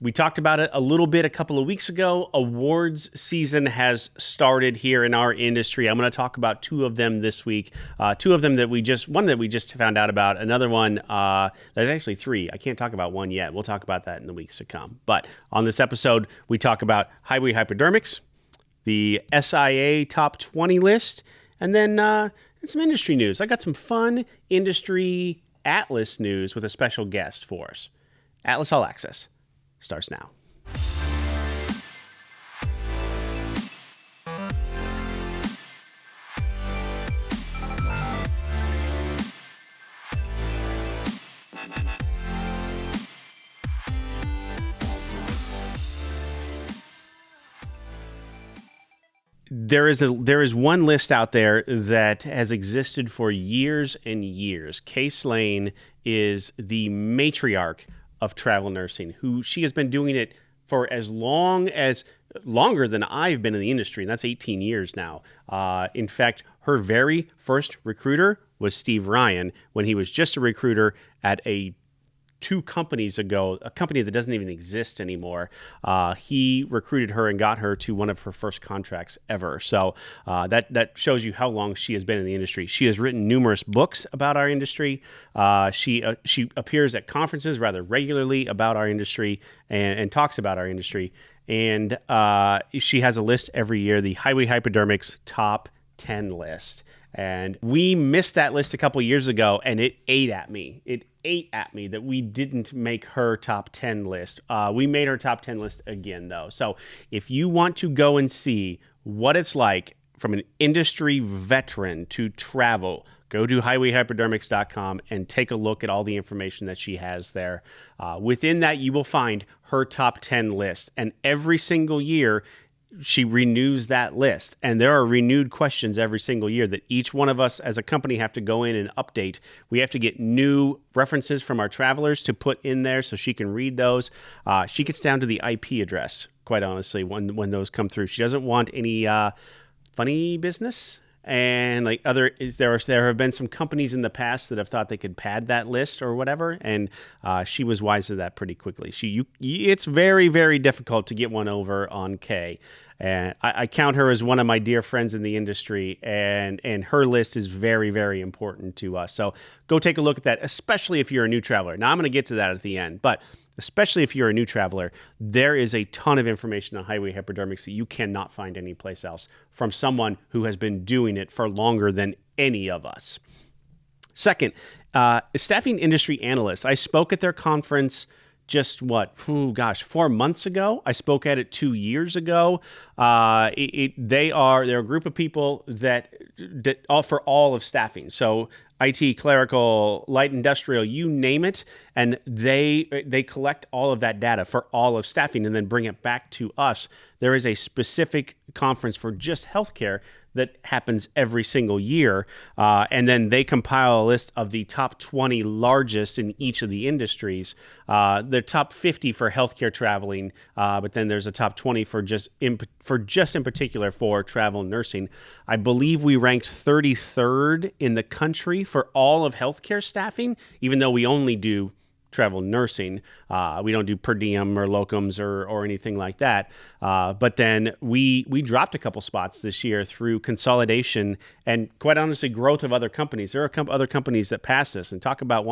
We talked about it a little bit a couple of weeks ago. Awards season has started here in our industry. I'm going to talk about two of them this week. Two of them one that we just found out about. Another one, there's actually three. I can't talk about one yet. We'll talk about that in the weeks to come. But on this episode, we talk about Highway Hypodermics, the SIA top 20 list, and then some industry news. I got some fun industry Atlas news with a special guest for us. Atlas All Access starts now. There is one list out there that has existed for years and years. Kay Slane is the matriarch of travel nursing, she has been doing it for longer than I've been in the industry, and that's 18 years now. In fact, her very first recruiter was Steve Ryan when he was just a recruiter at two companies ago, a company that doesn't even exist anymore. He recruited her and got her to one of her first contracts ever. So that shows you how long she has been in the industry. She has written numerous books about our industry. She appears at conferences rather regularly about our industry and talks about our industry. And she has a list every year, the Highway Hypodermics top 10 list. And we missed that list a couple years ago, and it ate at me. It ate at me that we didn't make her top 10 list. We made her top 10 list again, though. So if you want to go and see what it's like from an industry veteran to travel, go to highwayhypodermics.com and take a look at all the information that she has there. Within that, you will find her top 10 list. And every single year, she renews that list, and there are renewed questions every single year that each one of us as a company have to go in and update. We have to get new references from our travelers to put in there so she can read those. She gets down to the IP address, quite honestly, when those come through. She doesn't want any funny business. And there have been some companies in the past that have thought they could pad that list or whatever, and she was wise to that pretty quickly. It's very, very difficult to get one over on Kay, and I count her as one of my dear friends in the industry, and her list is very, very important to us. So go take a look at that, especially if you're a new traveler. Now I'm going to get to that at the end, but especially if you're a new traveler, there is a ton of information on Highway Hypodermics that you cannot find anyplace else from someone who has been doing it for longer than any of us. Second, Staffing Industry Analysts. I spoke at their conference just 4 months ago. I spoke at it 2 years ago. They're a group of people that offer all of staffing. So IT, clerical, light industrial, you name it, and they collect all of that data for all of staffing and then bring it back to us. There is a specific conference for just healthcare that happens every single year, and then they compile a list of the top 20 largest in each of the industries. The top 50 for healthcare traveling, but then there's a top 20 for just in particular for travel nursing. I believe we ranked 33rd in the country for all of healthcare staffing, even though we only do travel nursing. We don't do per diem or locums or anything like that. But then we dropped a couple spots this year through consolidation and, quite honestly, growth of other companies. There are other companies that passed us, and talk about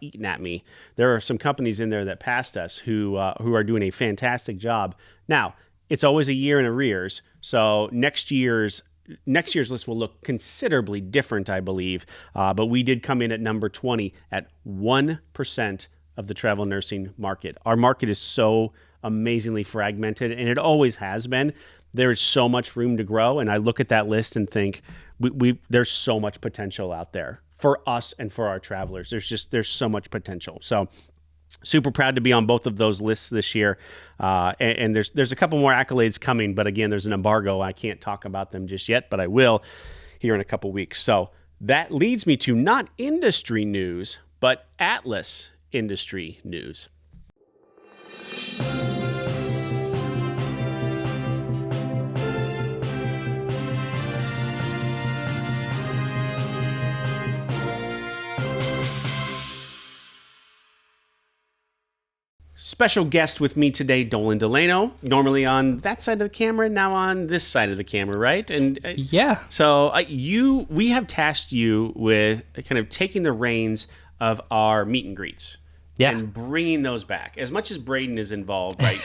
eating at me. There are some companies in there that passed us who are doing a fantastic job. Now, it's always a year in arrears, so next year's list will look considerably different, I believe. But we did come in at number 20 at 1% of the travel nursing market. Our market is so amazingly fragmented, and it always has been. There is so much room to grow, and I look at that list and think there's so much potential out there for us and for our travelers. There's so much potential. So super proud to be on both of those lists this year. And there's a couple more accolades coming, but again, there's an embargo. I can't talk about them just yet, but I will here in a couple weeks. So that leads me to not industry news, but Atlas industry news. special guest with me today, Dolan Delano. Normally on that side of the camera, now on this side of the camera, right? And yeah. So we have tasked you with kind of taking the reins of our meet and greets. Yeah. And bringing those back. As much as Braden is involved, right?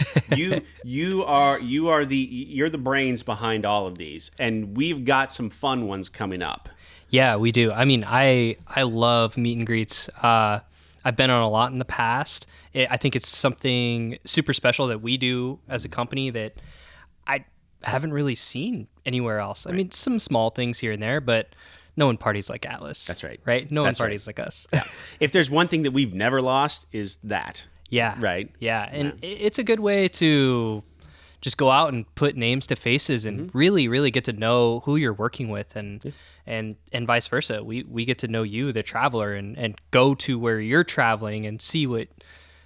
you're the brains behind all of these, and we've got some fun ones coming up. Yeah, we do. I mean, I love meet and greets. I've been on a lot in the past. I think it's something super special that we do as a company that I haven't really seen anywhere else. Right. I mean, some small things here and there, but no one parties like Atlas. That's right. Right? No one parties like us. Yeah. If there's one thing that we've never lost is that. Yeah. Right? Yeah. And it's a good way to just go out and put names to faces and really, really get to know who you're working with and vice versa. We get to know you, the traveler, and go to where you're traveling and see what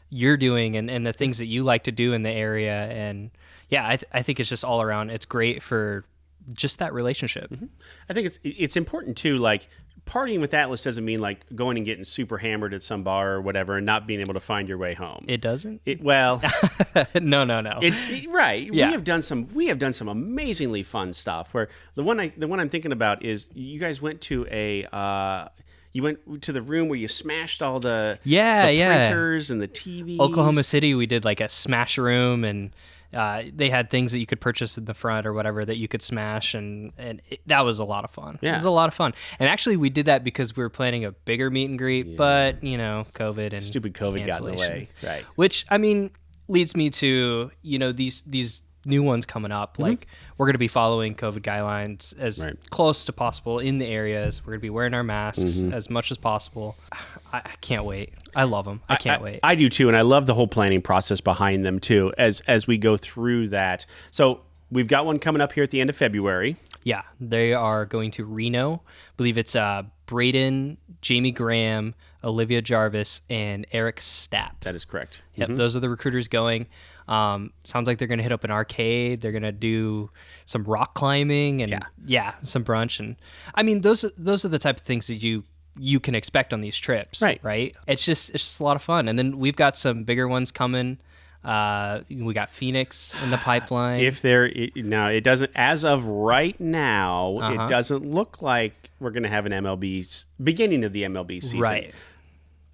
you're doing and the things that you like to do in the area. And yeah, I think it's just all around. It's great for just that relationship. I think it's important too, like partying with Atlas doesn't mean like going and getting super hammered at some bar or whatever and not being able to find your way home. It doesn't? Well, no. Right. Yeah. We have done some amazingly fun stuff where the one I'm thinking about is you guys went to you went to the room where you smashed all the printers and the TVs. Oklahoma City, we did like a smash room, and they had things that you could purchase in the front or whatever that you could smash, and that was a lot of fun. Yeah. It was a lot of fun. And actually, we did that because we were planning a bigger meet and greet, but, COVID and stupid COVID got in the way. Right. Which, I mean, leads me to, these new ones coming up. Like, we're going to be following COVID guidelines as close to possible in the areas. We're going to be wearing our masks as much as possible. I can't wait. I love them. I can't wait. I do too, and I love the whole planning process behind them too as we go through that. So we've got one coming up here at the end of February. Yeah, they are going to Reno. I believe it's Braden, Jamie Graham, Olivia Jarvis, and Eric Stapp. That is correct. Yep, those are the recruiters going. Sounds like they're going to hit up an arcade. They're going to do some rock climbing and some brunch. And I mean, those are the type of things that you can expect on these trips, right? It's just a lot of fun. And then we've got some bigger ones coming. We got Phoenix in the pipeline. It doesn't, as of right now, it doesn't look like we're going to have an beginning of the MLB season. Right.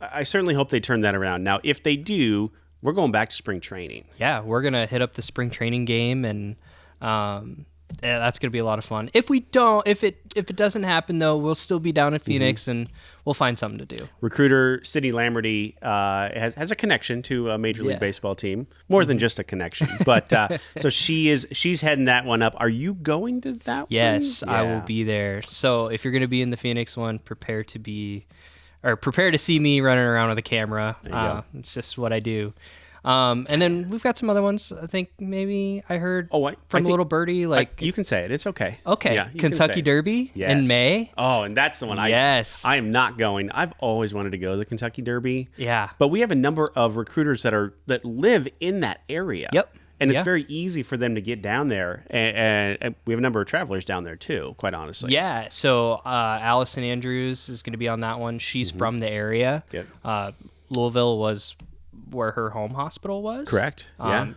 I certainly hope they turn that around. Now, if they do, we're going back to spring training. Yeah, we're going to hit up the spring training game, and that's going to be a lot of fun. If it doesn't happen, though, we'll still be down in Phoenix, and we'll find something to do. Recruiter Sydney Lamberty has a connection to a Major League Baseball team, more than just a connection. But so she's heading that one up. Are you going to that one? Yes, I will be there. So if you're going to be in the Phoenix one, prepare to see me running around with a camera. It's just what I do. And then we've got some other ones. I think maybe I heard from a little birdie. Like you can say it. It's okay. Okay. Yeah, Kentucky Derby in May. Oh, and that's the one. Yes. I am not going. I've always wanted to go to the Kentucky Derby. Yeah. But we have a number of recruiters that live in that area. Yep. And it's very easy for them to get down there. And we have a number of travelers down there too, quite honestly. Yeah. So Allison Andrews is going to be on that one. She's from the area. Yep. Louisville was where her home hospital was. Correct.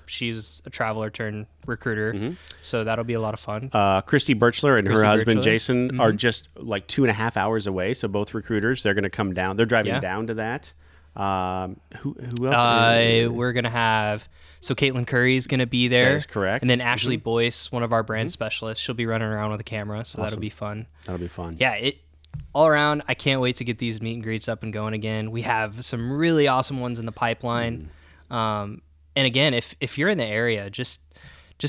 She's a traveler turned recruiter. So that'll be a lot of fun. Christy Birchler and her husband Jason are just like 2.5 hours away. So both recruiters, they're going to come down. They're driving down to that. Who else? We're going to have... So Caitlin Curry's going to be there. That is correct. And then Ashley Boyce, one of our brand specialists, she'll be running around with a camera. So that'll be fun. That'll be fun. Yeah, all around, I can't wait to get these meet and greets up and going again. We have some really awesome ones in the pipeline. And again, if you're in the area, just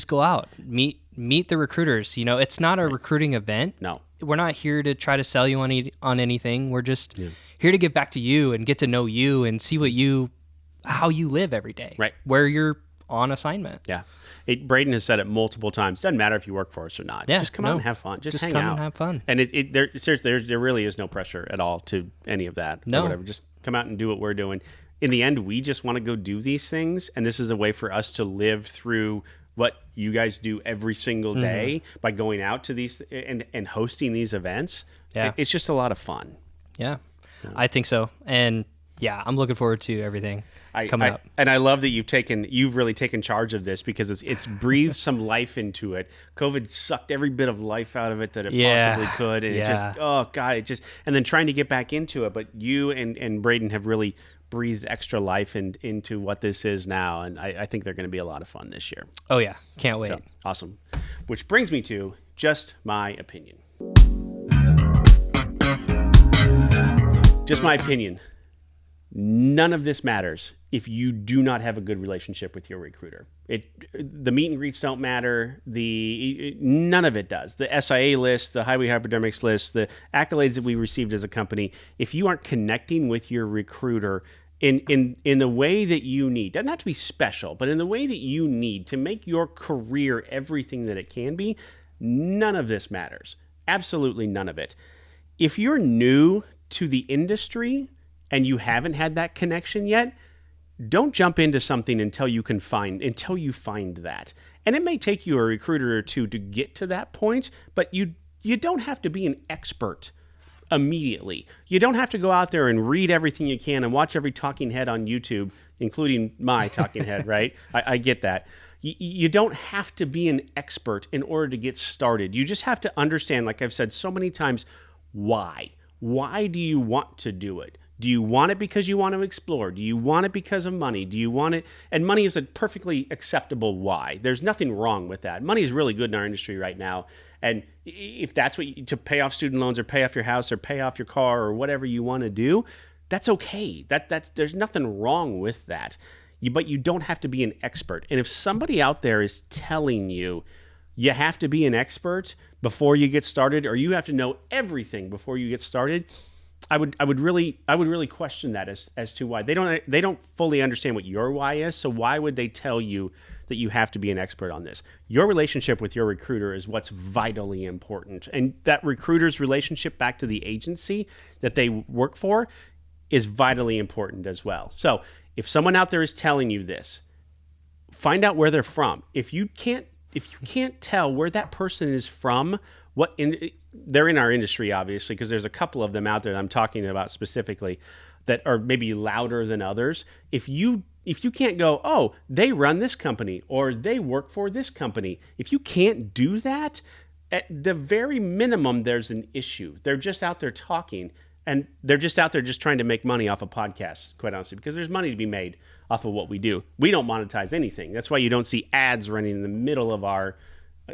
go out, meet the recruiters. It's not a recruiting event. No, we're not here to try to sell you on anything. We're just here to give back to you and get to know you and see how you live every day. Right, where you're on assignment. Yeah. Braden has said it multiple times. Doesn't matter if you work for us or not. Yeah, just come out and have fun. Just hang come out and have fun. And seriously, there really is no pressure at all to any of that. No. Or whatever. Just come out and do what we're doing. In the end, we just want to go do these things, and this is a way for us to live through what you guys do every single day by going out to these and hosting these events. Yeah. It's just a lot of fun. Yeah, I think so. And yeah, I'm looking forward to everything. coming up. And I love that you've really taken charge of this, because it's breathed some life into it. COVID sucked every bit of life out of it that it possibly could. And it just, oh God, and then trying to get back into it. But you and Braden have really breathed extra life into what this is now. And I think they're going to be a lot of fun this year. Oh yeah. Can't wait. So, awesome. Which brings me to just my opinion. Just my opinion. None of this matters if you do not have a good relationship with your recruiter. The meet and greets don't matter. None of it does. The SIA list, the Highway Hypodermics list, the accolades that we received as a company. If you aren't connecting with your recruiter in the way that you need, doesn't have to be special, but in the way that you need to make your career everything that it can be, none of this matters. Absolutely none of it. If you're new to the industry and you haven't had that connection yet, don't jump into something until you find that. And it may take you a recruiter or two to get to that point, but you don't have to be an expert immediately. You don't have to go out there and read everything you can and watch every talking head on YouTube, including my talking head, right? I get that. You don't have to be an expert in order to get started. You just have to understand, like I've said so many times, why. Why do you want to do it? Do you want it because you want to explore? Do you want it because of money? Do you want it? And money is a perfectly acceptable why. There's nothing wrong with that. Money is really good in our industry right now. And if that's to pay off student loans or pay off your house or pay off your car or whatever you want to do, that's okay. There's nothing wrong with that. But you don't have to be an expert. And if somebody out there is telling you you have to be an expert before you get started, or you have to know everything before you get started, I would really question that as to why. They don't fully understand what your why is, so why would they tell you that you have to be an expert on this? Your relationship with your recruiter is what's vitally important. And that recruiter's relationship back to the agency that they work for is vitally important as well. So if someone out there is telling you this, find out where they're from. If you can't tell where that person is from, they're in our industry, obviously, because there's a couple of them out there that I'm talking about specifically that are maybe louder than others. If you can't go, oh, they run this company or they work for this company, if you can't do that, at the very minimum, there's an issue. They're just out there talking, and they're just out there just trying to make money off of podcasts, quite honestly, because there's money to be made off of what we do. We don't monetize anything. That's why you don't see ads running in the middle of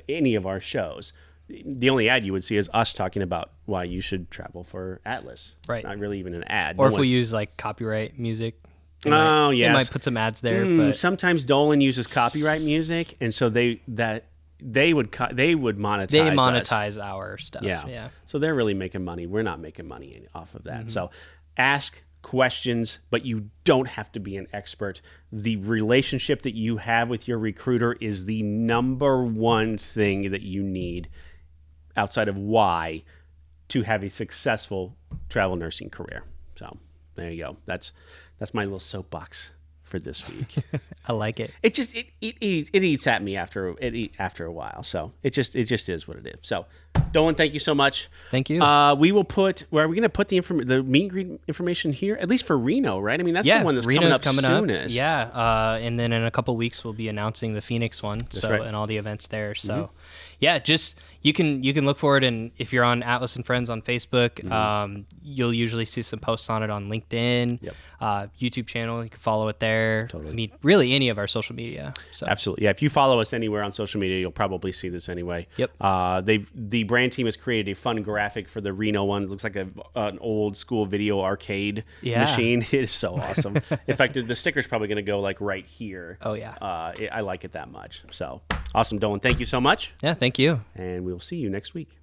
any of our shows. The only ad you would see is us talking about why you should travel for Atlas. Right. It's not really even an ad. Or if we use like copyright music. Yes. They might put some ads there. But sometimes Dolan uses copyright music, and so they would monetize. They monetize our stuff. Yeah. So they're really making money. We're not making money off of that. Mm-hmm. So ask questions, but you don't have to be an expert. The relationship that you have with your recruiter is the number one thing that you need outside of why to have a successful travel nursing career. So there you go. That's my little soapbox for this week. I like it. It just it eats at me after a while. So it just is what it is. So Dolan, thank you so much. Thank you. We will where are we going to put the meet and greet information here? At least for Reno, right? I mean, that's the one that's Reno's coming up soonest. Yeah. And then in a couple weeks we'll be announcing the Phoenix one. That's right. And all the events there. So yeah, just you can look for it, and if you're on Atlas and Friends on Facebook, you'll usually see some posts on it on LinkedIn, YouTube channel. You can follow it there. Totally. I mean, really any of our social media. So absolutely, yeah. If you follow us anywhere on social media, you'll probably see this anyway. Yep. The brand team has created a fun graphic for the Reno one. It looks like an old school video arcade machine. It is so awesome. In fact, the sticker's probably going to go like right here. Oh yeah. I like it that much. So awesome, Dolan. Thank you so much. Yeah, thank you. And we will see you next week.